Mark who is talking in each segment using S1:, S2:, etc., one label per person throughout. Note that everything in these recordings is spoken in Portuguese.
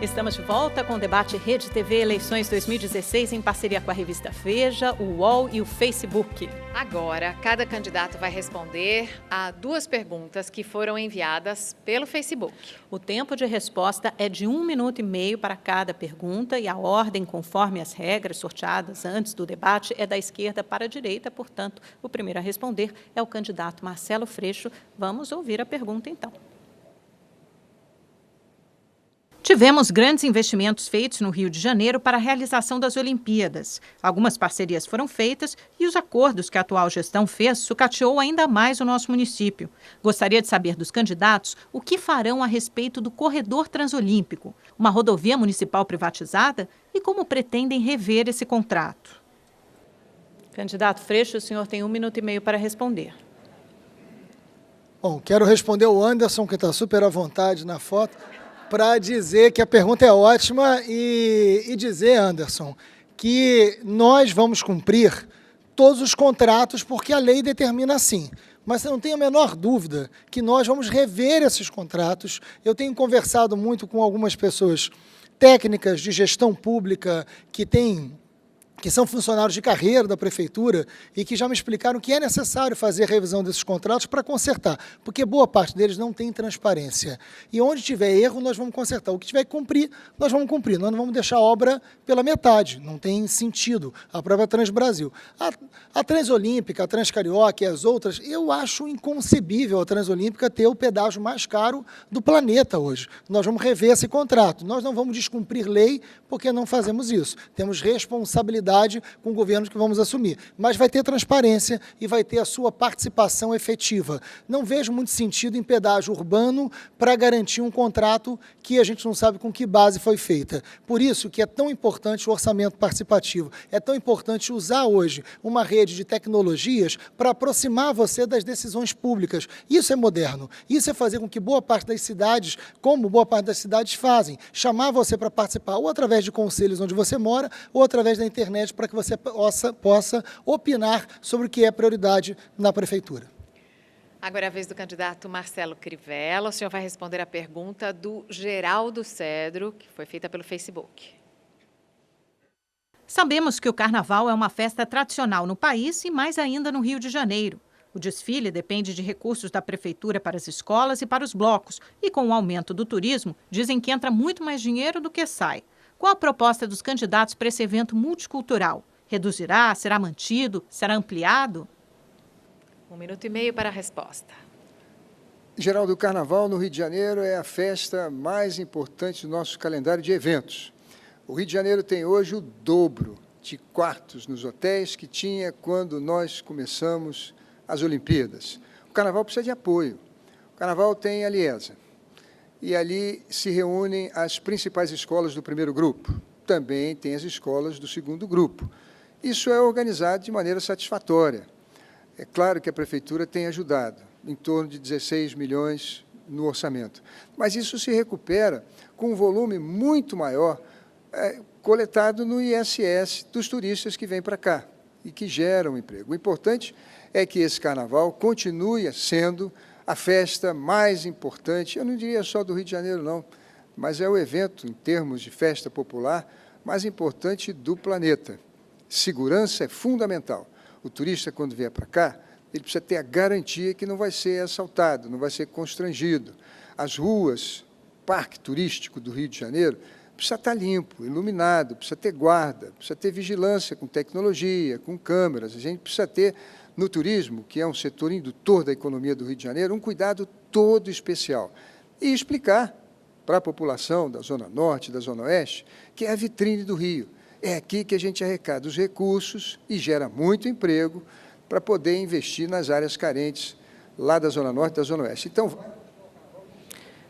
S1: Estamos de volta com o debate Rede TV Eleições 2016 em parceria com a revista Veja, o UOL e o Facebook.
S2: Agora, cada candidato vai responder a 2 perguntas que foram enviadas pelo Facebook.
S1: O tempo de resposta é de 1 minuto e meio para cada pergunta e a ordem, conforme as regras sorteadas antes do debate, é da esquerda para a direita. Portanto, o primeiro a responder é o candidato Marcelo Freixo. Vamos ouvir a pergunta, então. Tivemos grandes investimentos feitos no Rio de Janeiro para a realização das Olimpíadas. Algumas parcerias foram feitas e os acordos que a atual gestão fez sucateou ainda mais o nosso município. Gostaria de saber dos candidatos o que farão a respeito do corredor transolímpico, uma rodovia municipal privatizada, e como pretendem rever esse contrato. Candidato Freixo, o senhor tem 1 minuto e meio para responder.
S3: Bom, quero responder o Anderson, que está super à vontade na foto, para dizer que a pergunta é ótima e dizer, Anderson, que nós vamos cumprir todos os contratos porque a lei determina assim. Mas você não tem a menor dúvida que nós vamos rever esses contratos. Eu tenho conversado muito com algumas pessoas técnicas de gestão pública que são funcionários de carreira da prefeitura e que já me explicaram que é necessário fazer a revisão desses contratos para consertar, porque boa parte deles não tem transparência. E onde tiver erro, nós vamos consertar. O que tiver que cumprir, nós vamos cumprir. Nós não vamos deixar a obra pela metade, não tem sentido. A própria Transbrasil. A Transolímpica, a Transcarioca e as outras, eu acho inconcebível a Transolímpica ter o pedágio mais caro do planeta hoje. Nós vamos rever esse contrato. Nós não vamos descumprir lei porque não fazemos isso. Temos responsabilidade com o governo que vamos assumir. Mas vai ter transparência e vai ter a sua participação efetiva. Não vejo muito sentido em pedágio urbano para garantir um contrato que a gente não sabe com que base foi feita. Por isso que é tão importante o orçamento participativo. É tão importante usar hoje uma rede de tecnologias para aproximar você das decisões públicas. Isso é moderno. Isso é fazer com que boa parte das cidades, como boa parte das cidades fazem, chamar você para participar ou através de conselhos onde você mora ou através da internet para que você possa opinar sobre o que é prioridade na prefeitura.
S2: Agora é a vez do candidato Marcelo Crivella. O senhor vai responder a pergunta do Geraldo Cedro, que foi feita pelo Facebook.
S1: Sabemos que o Carnaval é uma festa tradicional no país e mais ainda no Rio de Janeiro. O desfile depende de recursos da prefeitura para as escolas e para os blocos. E com o aumento do turismo, dizem que entra muito mais dinheiro do que sai. Qual a proposta dos candidatos para esse evento multicultural? Reduzirá? Será mantido? Será ampliado?
S2: 1 minuto e meio para a resposta.
S4: Geraldo, o Carnaval no Rio de Janeiro é a festa mais importante do nosso calendário de eventos. O Rio de Janeiro tem hoje o dobro de quartos nos hotéis que tinha quando nós começamos as Olimpíadas. O Carnaval precisa de apoio. O Carnaval tem a Liesa. E ali se reúnem as principais escolas do primeiro grupo. Também tem as escolas do segundo grupo. Isso é organizado de maneira satisfatória. É claro que a prefeitura tem ajudado, em torno de 16 milhões no orçamento. Mas isso se recupera com um volume muito maior coletado no ISS dos turistas que vêm para cá e que geram emprego. O importante é que esse carnaval continue sendo a festa mais importante, eu não diria só do Rio de Janeiro, não, mas é o evento, em termos de festa popular, mais importante do planeta. Segurança é fundamental. O turista, quando vier para cá, ele precisa ter a garantia que não vai ser assaltado, não vai ser constrangido. As ruas, parque turístico do Rio de Janeiro, precisa estar limpo, iluminado, precisa ter guarda, precisa ter vigilância com tecnologia, com câmeras. A gente precisa ter, no turismo, que é um setor indutor da economia do Rio de Janeiro, um cuidado todo especial. E explicar para a população da Zona Norte, da Zona Oeste, que é a vitrine do Rio. É aqui que a gente arrecada os recursos e gera muito emprego para poder investir nas áreas carentes lá da Zona Norte e da Zona Oeste. Então,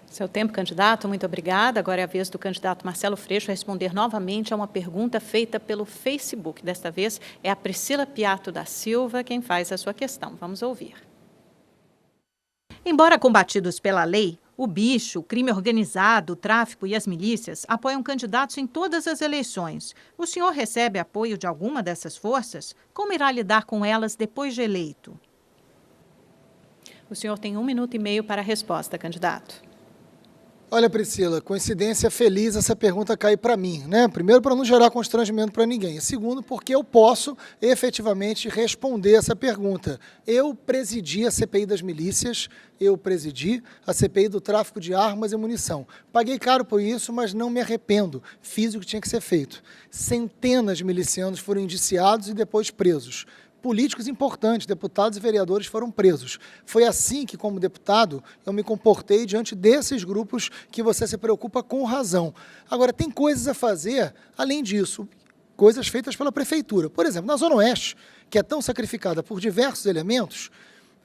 S1: seu tempo, candidato, muito obrigada. Agora é a vez do candidato Marcelo Freixo responder novamente a uma pergunta feita pelo Facebook. Desta vez é a Priscila Piato da Silva quem faz a sua questão. Vamos ouvir. Embora combatidos pela lei, o bicho, o crime organizado, o tráfico e as milícias apoiam candidatos em todas as eleições. O senhor recebe apoio de alguma dessas forças? Como irá lidar com elas depois de eleito? O senhor tem 1 minuto e meio para a resposta, candidato.
S3: Olha, Priscila, coincidência feliz essa pergunta cair para mim, né? Primeiro, para não gerar constrangimento para ninguém. E segundo, porque eu posso efetivamente responder essa pergunta. Eu presidi a CPI das milícias, eu presidi a CPI do tráfico de armas e munição. Paguei caro por isso, mas não me arrependo. Fiz o que tinha que ser feito. Centenas de milicianos foram indiciados e depois presos. Políticos importantes, deputados e vereadores foram presos. Foi assim que, como deputado, eu me comportei diante desses grupos que você se preocupa com razão. Agora, tem coisas a fazer, além disso, coisas feitas pela prefeitura. Por exemplo, na Zona Oeste, que é tão sacrificada por diversos elementos,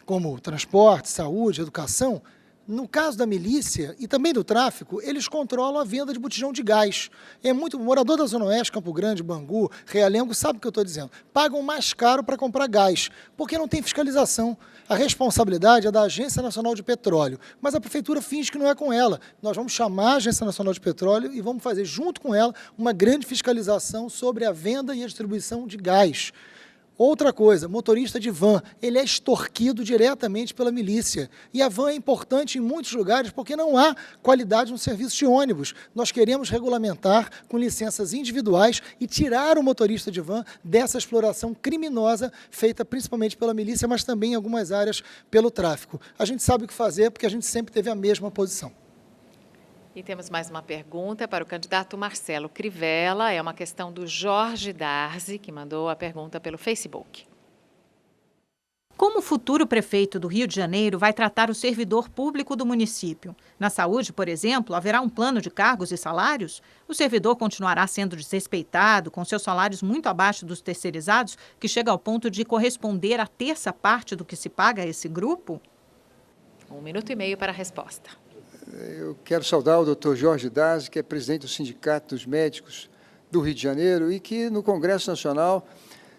S3: como transporte, saúde, educação, no caso da milícia e também do tráfico, eles controlam a venda de botijão de gás. O morador da Zona Oeste, Campo Grande, Bangu, Realengo, sabe o que eu estou dizendo. Pagam mais caro para comprar gás, porque não tem fiscalização. A responsabilidade é da Agência Nacional de Petróleo, mas a prefeitura finge que não é com ela. Nós vamos chamar a Agência Nacional de Petróleo e vamos fazer, junto com ela, uma grande fiscalização sobre a venda e a distribuição de gás. Outra coisa, motorista de van, ele é extorquido diretamente pela milícia. E a van é importante em muitos lugares porque não há qualidade no serviço de ônibus. Nós queremos regulamentar com licenças individuais e tirar o motorista de van dessa exploração criminosa feita principalmente pela milícia, mas também em algumas áreas pelo tráfico. A gente sabe o que fazer porque a gente sempre teve a mesma posição.
S2: E temos mais uma pergunta para o candidato Marcelo Crivella. É uma questão do Jorge Darzi, que mandou a pergunta pelo Facebook.
S1: Como o futuro prefeito do Rio de Janeiro vai tratar o servidor público do município? Na saúde, por exemplo, haverá um plano de cargos e salários? O servidor continuará sendo desrespeitado, com seus salários muito abaixo dos terceirizados, que chega ao ponto de corresponder a terça parte do que se paga a esse grupo?
S2: 1 minuto e meio para a resposta.
S4: Eu quero saudar o doutor Jorge Darzi, que é presidente do Sindicato dos Médicos do Rio de Janeiro e que, no Congresso Nacional,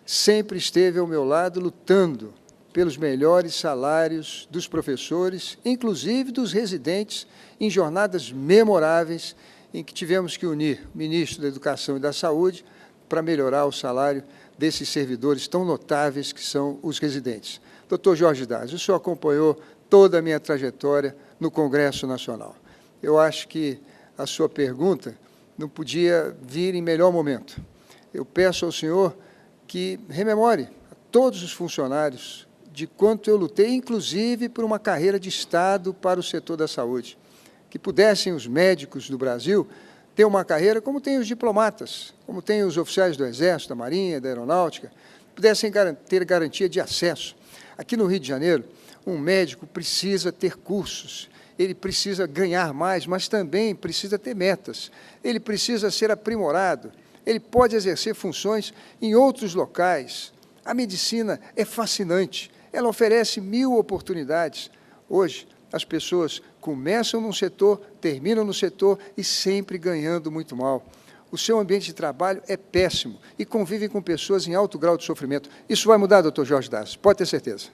S4: sempre esteve ao meu lado lutando pelos melhores salários dos professores, inclusive dos residentes, em jornadas memoráveis em que tivemos que unir o ministro da Educação e da Saúde para melhorar o salário desses servidores tão notáveis que são os residentes. Doutor Jorge Darzi, o senhor acompanhou toda a minha trajetória no Congresso Nacional. Eu acho que a sua pergunta não podia vir em melhor momento. Eu peço ao senhor que rememore a todos os funcionários de quanto eu lutei, inclusive por uma carreira de Estado para o setor da saúde, que pudessem os médicos do Brasil ter uma carreira como tem os diplomatas, como tem os oficiais do Exército, da Marinha, da Aeronáutica, pudessem ter garantia de acesso. Aqui no Rio de Janeiro, um médico precisa ter cursos, ele precisa ganhar mais, mas também precisa ter metas, ele precisa ser aprimorado, ele pode exercer funções em outros locais. A medicina é fascinante, ela oferece 1000 oportunidades. Hoje, as pessoas começam num setor, terminam no setor e sempre ganhando muito mal. O seu ambiente de trabalho é péssimo e convive com pessoas em alto grau de sofrimento. Isso vai mudar, doutor Jorge Darzi, pode ter certeza.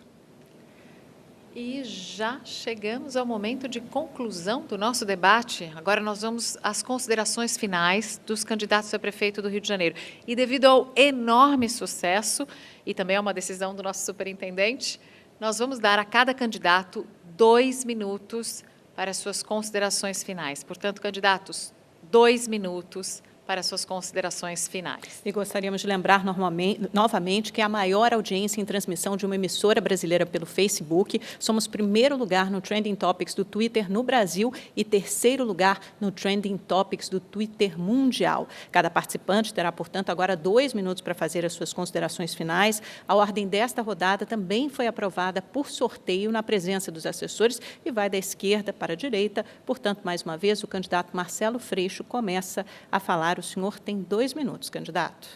S2: E já chegamos ao momento de conclusão do nosso debate. Agora nós vamos às considerações finais dos candidatos a prefeito do Rio de Janeiro. E devido ao enorme sucesso, e também a uma decisão do nosso superintendente, nós vamos dar a cada candidato 2 minutos para suas considerações finais. Portanto, candidatos, 2 minutos para suas considerações finais.
S1: E gostaríamos de lembrar novamente que é a maior audiência em transmissão de uma emissora brasileira pelo Facebook. Somos primeiro lugar no Trending Topics do Twitter no Brasil e terceiro lugar no Trending Topics do Twitter mundial. Cada participante terá, portanto, agora 2 minutos para fazer as suas considerações finais. A ordem desta rodada também foi aprovada por sorteio na presença dos assessores e vai da esquerda para a direita. Portanto, mais uma vez, o candidato Marcelo Freixo começa a falar. O senhor tem 2 minutos, candidato.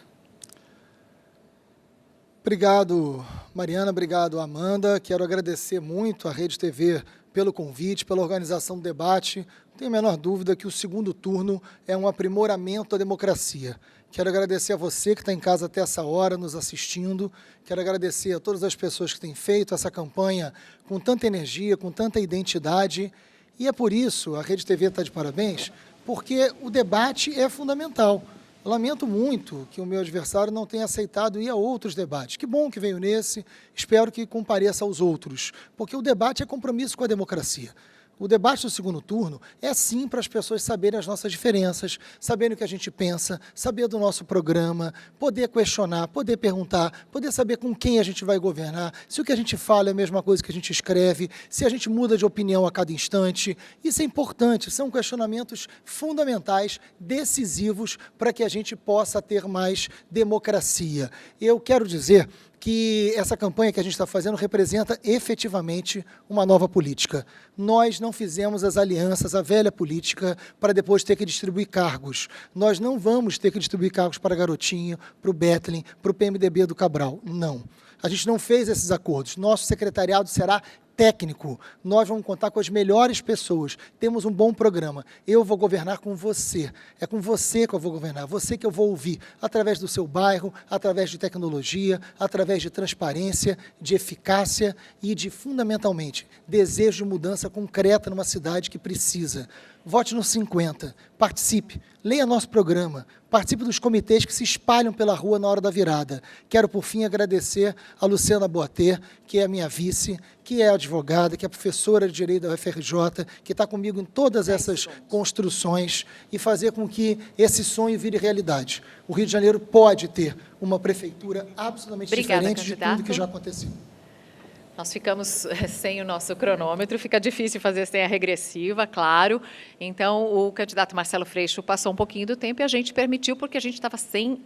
S3: Obrigado, Mariana. Obrigado, Amanda. Quero agradecer muito à Rede TV pelo convite, pela organização do debate. Não tenho a menor dúvida que o segundo turno é um aprimoramento da democracia. Quero agradecer a você que está em casa até essa hora, nos assistindo. Quero agradecer a todas as pessoas que têm feito essa campanha com tanta energia, com tanta identidade. E é por isso, a Rede TV está de parabéns, porque o debate é fundamental. Eu lamento muito que o meu adversário não tenha aceitado ir a outros debates. Que bom que veio nesse, espero que compareça aos outros, porque o debate é compromisso com a democracia. O debate do segundo turno é sim para as pessoas saberem as nossas diferenças, saberem o que a gente pensa, saber do nosso programa, poder questionar, poder perguntar, poder saber com quem a gente vai governar, se o que a gente fala é a mesma coisa que a gente escreve, se a gente muda de opinião a cada instante. Isso é importante, são questionamentos fundamentais, decisivos para que a gente possa ter mais democracia. Eu quero dizer que essa campanha que a gente está fazendo representa efetivamente uma nova política. Nós não fizemos as alianças, a velha política, para depois ter que distribuir cargos. Nós não vamos ter que distribuir cargos para Garotinho, para o Bethlen, para o PMDB do Cabral. Não. A gente não fez esses acordos. Nosso secretariado será técnico. Nós vamos contar com as melhores pessoas. Temos um bom programa. Eu vou governar com você. É com você que eu vou governar. Você que eu vou ouvir através do seu bairro, através de tecnologia, através de transparência, de eficácia e de, fundamentalmente, desejo de mudança concreta numa cidade que precisa. Vote no 50, participe, leia nosso programa, participe dos comitês que se espalham pela rua na hora da virada. Quero, por fim, agradecer a Luciana Boatê, que é a minha vice, que é advogada, que é professora de Direito da UFRJ, que está comigo em todas essas construções e fazer com que esse sonho vire realidade. O Rio de Janeiro pode ter uma prefeitura absolutamente diferente de tudo que já aconteceu.
S2: Nós ficamos sem o nosso cronômetro, fica difícil fazer sem a regressiva, claro. Então, o candidato Marcelo Freixo passou um pouquinho do tempo e a gente permitiu, porque a gente estava sem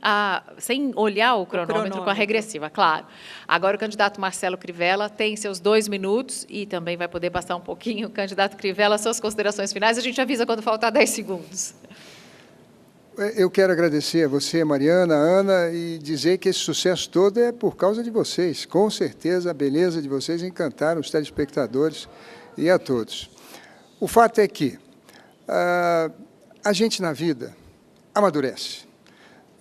S2: olhar o cronômetro com a regressiva, claro. Agora, o candidato Marcelo Crivella tem seus 2 minutos e também vai poder passar um pouquinho. Candidato Crivella, suas considerações finais, a gente avisa quando faltar 10 segundos.
S4: Eu quero agradecer a você, Mariana, a Ana, e dizer que esse sucesso todo é por causa de vocês. Com certeza, a beleza de vocês encantaram os telespectadores e a todos. O fato é que a gente, na vida, amadurece.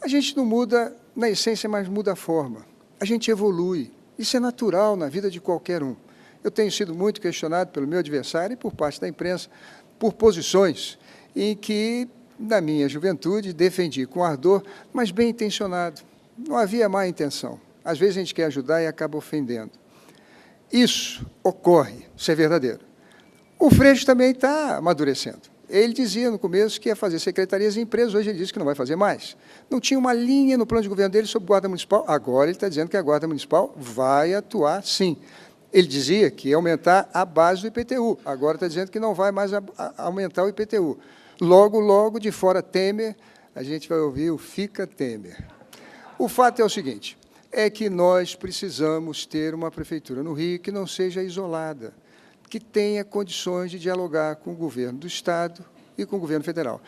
S4: A gente não muda na essência, mas muda a forma. A gente evolui. Isso é natural na vida de qualquer um. Eu tenho sido muito questionado pelo meu adversário e por parte da imprensa por posições em que, na minha juventude, defendi com ardor, mas bem intencionado. Não havia má intenção. Às vezes a gente quer ajudar e acaba ofendendo. Isso ocorre, isso é verdadeiro. O Freixo também está amadurecendo. Ele dizia no começo que ia fazer secretarias em empresas, hoje ele diz que não vai fazer mais. Não tinha uma linha no plano de governo dele sobre guarda municipal, agora ele está dizendo que a guarda municipal vai atuar sim. Ele dizia que ia aumentar a base do IPTU, agora está dizendo que não vai mais aumentar o IPTU. Logo, logo, de fora Temer, a gente vai ouvir o Fica Temer. O fato é o seguinte, é que nós precisamos ter uma prefeitura no Rio que não seja isolada, que tenha condições de dialogar com o governo do Estado e com o governo federal.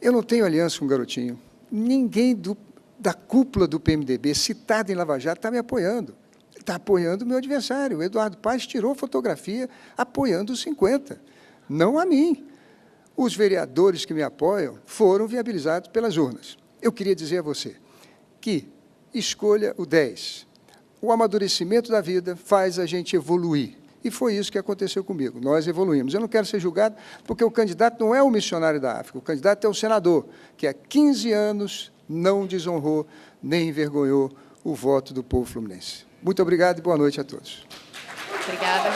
S4: Eu não tenho aliança com o Garotinho. Ninguém da cúpula do PMDB, citado em Lava Jato, está me apoiando. Está apoiando o meu adversário. O Eduardo Paes tirou fotografia apoiando os 50. Não a mim. Os vereadores que me apoiam foram viabilizados pelas urnas. Eu queria dizer a você que escolha o 10. O amadurecimento da vida faz a gente evoluir. E foi isso que aconteceu comigo. Nós evoluímos. Eu não quero ser julgado porque o candidato não é o missionário da África. O candidato é o senador, que há 15 anos não desonrou nem envergonhou o voto do povo fluminense. Muito obrigado e boa noite a todos.
S2: Obrigada.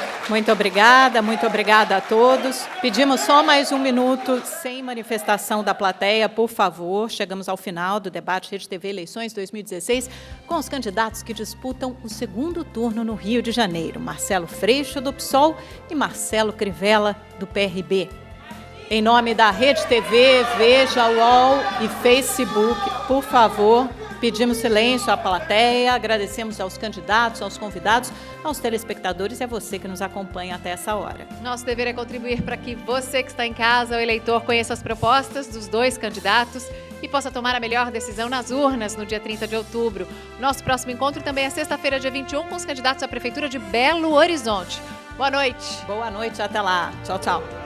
S1: Muito obrigada a todos. Pedimos só mais 1 minuto sem manifestação da plateia, por favor. Chegamos ao final do debate Rede TV Eleições 2016 com os candidatos que disputam o segundo turno no Rio de Janeiro. Marcelo Freixo, do PSOL, e Marcelo Crivella, do PRB. Em nome da Rede TV, Veja, UOL e Facebook, por favor, pedimos silêncio à plateia, agradecemos aos candidatos, aos convidados, aos telespectadores e a você que nos acompanha até essa hora.
S2: Nosso dever é contribuir para que você que está em casa, o eleitor, conheça as propostas dos 2 candidatos e possa tomar a melhor decisão nas urnas no dia 30 de outubro. Nosso próximo encontro também é sexta-feira, dia 21, com os candidatos à Prefeitura de Belo Horizonte. Boa noite.
S1: Boa noite, até lá. Tchau, tchau.